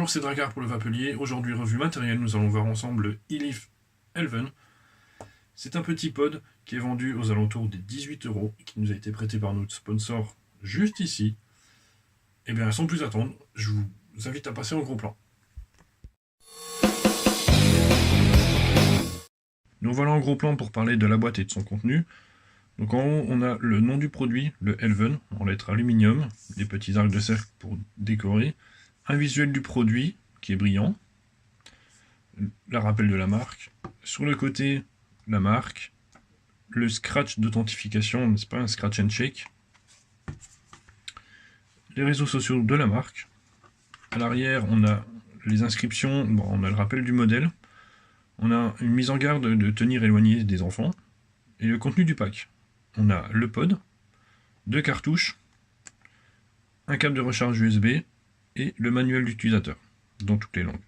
Bonjour, c'est Drakkar pour le Vapelier. Aujourd'hui, revue matérielle, nous allons voir ensemble le Elif Elven. C'est un petit pod qui est vendu aux alentours des 18 € et qui nous a été prêté par notre sponsor juste ici. Et bien, sans plus attendre, je vous invite à passer en gros plan. Nous voilà en gros plan pour parler de la boîte et de son contenu. Donc en haut, on a le nom du produit, le Elven, en lettres aluminium, des petits arcs de cercle pour décorer, un visuel du produit qui est brillant, le rappel de la marque, sur le côté, la marque, le scratch d'authentification, n'est-ce pas, un scratch and shake, les réseaux sociaux de la marque, à l'arrière, on a les inscriptions, bon, on a le rappel du modèle, on a une mise en garde de tenir éloigné des enfants, et le contenu du pack. On a le pod, 2 cartouches, un câble de recharge USB et le manuel d'utilisateur dans toutes les langues.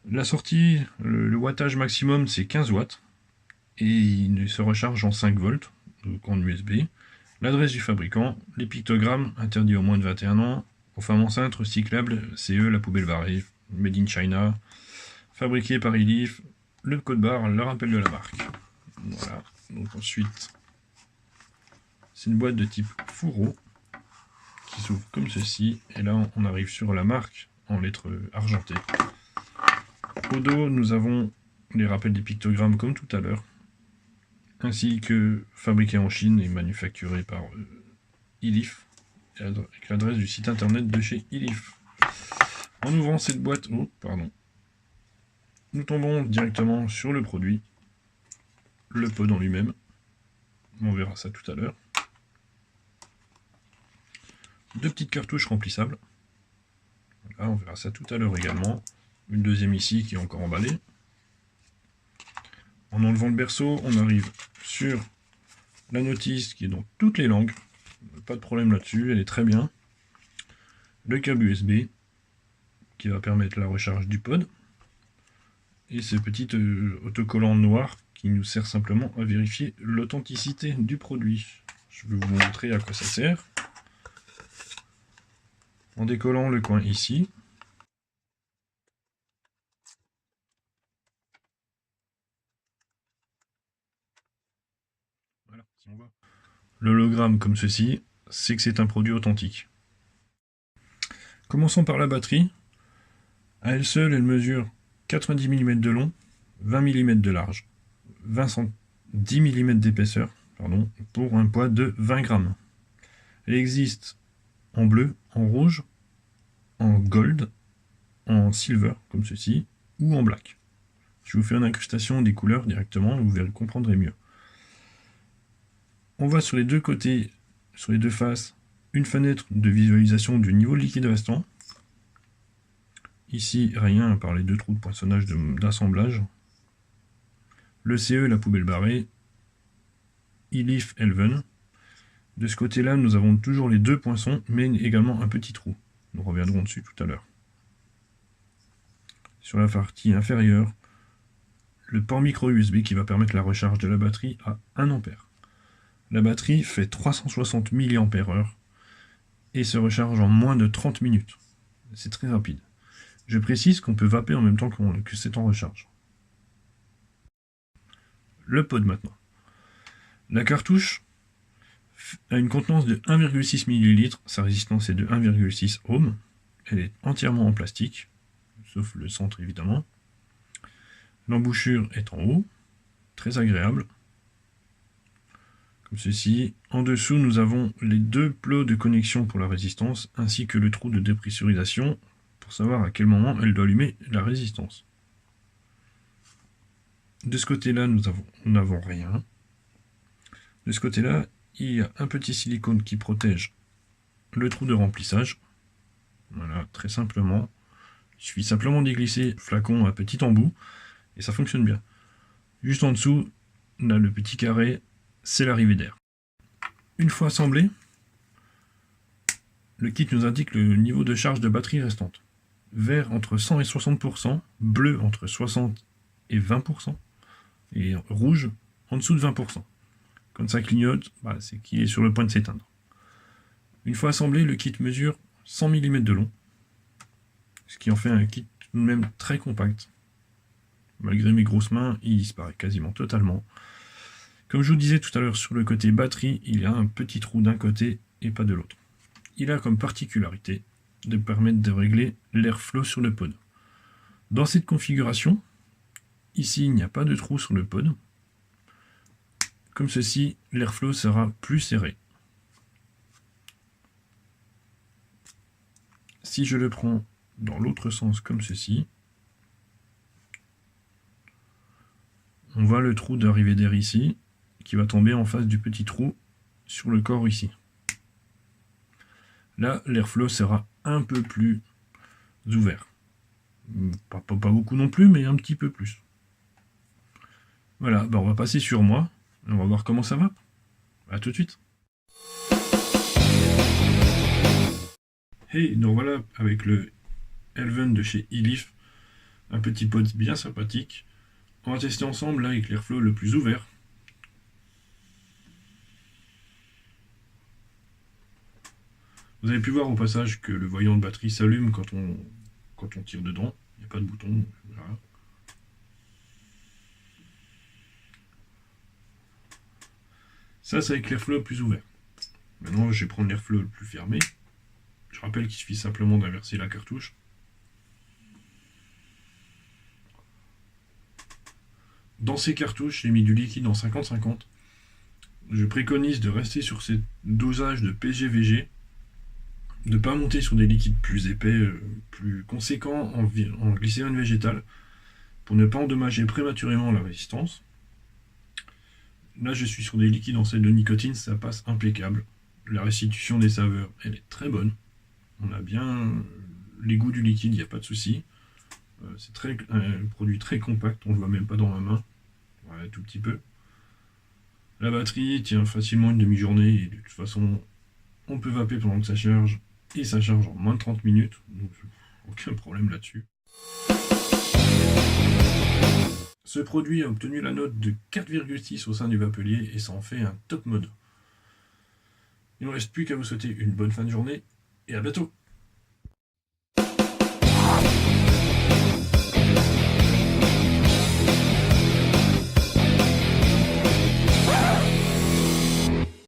La sortie, le wattage maximum c'est 15 watts et il se recharge en 5 volts, donc en USB. L'adresse du fabricant, les pictogrammes interdits aux moins de 21 ans, aux femmes enceintes, recyclables, CE, la poubelle barrée, made in China, fabriqué par Elif, le code barre, le rappel de la marque. Voilà, donc ensuite, c'est une boîte de type fourreau qui s'ouvre comme ceci, et là on arrive sur la marque en lettres argentées. Au dos, nous avons les rappels des pictogrammes comme tout à l'heure, ainsi que fabriqué en Chine et manufacturé par Elif, avec l'adresse du site internet de chez Elif. En ouvrant cette boîte, nous tombons directement sur le produit, le pod en lui-même. On verra ça tout à l'heure. 2 petites cartouches remplissables. Là, on verra ça tout à l'heure également. Une deuxième ici qui est encore emballée. En enlevant le berceau, on arrive sur la notice qui est dans toutes les langues. Pas de problème là-dessus, elle est très bien. Le câble USB qui va permettre la recharge du pod. Et ce petit autocollant noir qui nous sert simplement à vérifier l'authenticité du produit. Je vais vous montrer à quoi ça sert. En décollant le coin ici. Voilà, si on voit l'hologramme comme ceci, c'est que c'est un produit authentique. Commençons par la batterie. À elle seule, elle mesure 90 mm de long, 20 mm de large, 10 mm d'épaisseur, pour un poids de 20 grammes. Elle existe en bleu, en rouge, en gold, en silver, comme ceci, ou en black. Je vous fais une incrustation des couleurs directement, vous comprendrez mieux. On voit sur les deux côtés, sur les deux faces, une fenêtre de visualisation du niveau de liquide restant. Ici, rien à part les 2 trous de poinçonnage d'assemblage. Le CE, la poubelle barrée. Elif Elven. De ce côté-là, nous avons toujours les 2 poinçons, mais également un petit trou. Nous reviendrons dessus tout à l'heure. Sur la partie inférieure, le port micro USB qui va permettre la recharge de la batterie à 1 A. La batterie fait 360 mAh et se recharge en moins de 30 minutes. C'est très rapide. Je précise qu'on peut vaper en même temps que c'est en recharge. Le pod maintenant. La cartouche a une contenance de 1,6 ml, sa résistance est de 1,6 ohm. Elle est entièrement en plastique, sauf le centre évidemment. L'embouchure est en haut, très agréable. Comme ceci. En dessous, nous avons les 2 plots de connexion pour la résistance, ainsi que le trou de dépressurisation, pour savoir à quel moment elle doit allumer la résistance. De ce côté-là, nous n'avons rien. De ce côté-là, il y a un petit silicone qui protège le trou de remplissage. Voilà, très simplement. Il suffit simplement d'y glisser le flacon à petit embout, et ça fonctionne bien. Juste en dessous, on a le petit carré, c'est l'arrivée d'air. Une fois assemblé, le kit nous indique le niveau de charge de batterie restante. Vert entre 100 et 60%, bleu entre 60 et 20%, et rouge en dessous de 20%. Quand ça clignote, c'est qu'il est sur le point de s'éteindre. Une fois assemblé, le kit mesure 100 mm de long, ce qui en fait un kit tout de même très compact. Malgré mes grosses mains, il disparaît quasiment totalement. Comme je vous disais tout à l'heure, sur le côté batterie, il y a un petit trou d'un côté et pas de l'autre. Il a comme particularité de permettre de régler l'airflow sur le pod. Dans cette configuration, ici il n'y a pas de trou sur le pod. Comme ceci, l'airflow sera plus serré. Si je le prends dans l'autre sens comme ceci, on voit le trou d'arrivée d'air ici, qui va tomber en face du petit trou sur le corps ici. Là, l'airflow sera un peu plus ouvert. Pas beaucoup non plus, mais un petit peu plus. Voilà, on va passer sur moi, et on va voir comment ça va. A tout de suite. Et nous voilà avec le Elven de chez Elif, un petit pod bien sympathique. On va tester ensemble là avec l'airflow le plus ouvert. Vous avez pu voir au passage que le voyant de batterie s'allume quand on tire dedans. Il n'y a pas de bouton. Voilà. Ça, c'est avec l'airflow le plus ouvert. Maintenant, je vais prendre l'airflow le plus fermé. Je rappelle qu'il suffit simplement d'inverser la cartouche. Dans ces cartouches, j'ai mis du liquide en 50-50. Je préconise de rester sur ces dosages de PGVG, de ne pas monter sur des liquides plus épais, plus conséquents en glycérine végétale, pour ne pas endommager prématurément la résistance. Là, je suis sur des liquides en sel de nicotine, ça passe impeccable. La restitution des saveurs, elle est très bonne. On a bien les goûts du liquide, il n'y a pas de souci. C'est un produit très compact, on ne le voit même pas dans ma main. Ouais, tout petit peu. La batterie tient facilement une demi-journée et de toute façon, on peut vaper pendant que ça charge et ça charge en moins de 30 minutes. Donc, aucun problème là-dessus. Ce produit a obtenu la note de 4,6 au sein du Vapelier et ça en fait un top mode. Il ne me reste plus qu'à vous souhaiter une bonne fin de journée et à bientôt.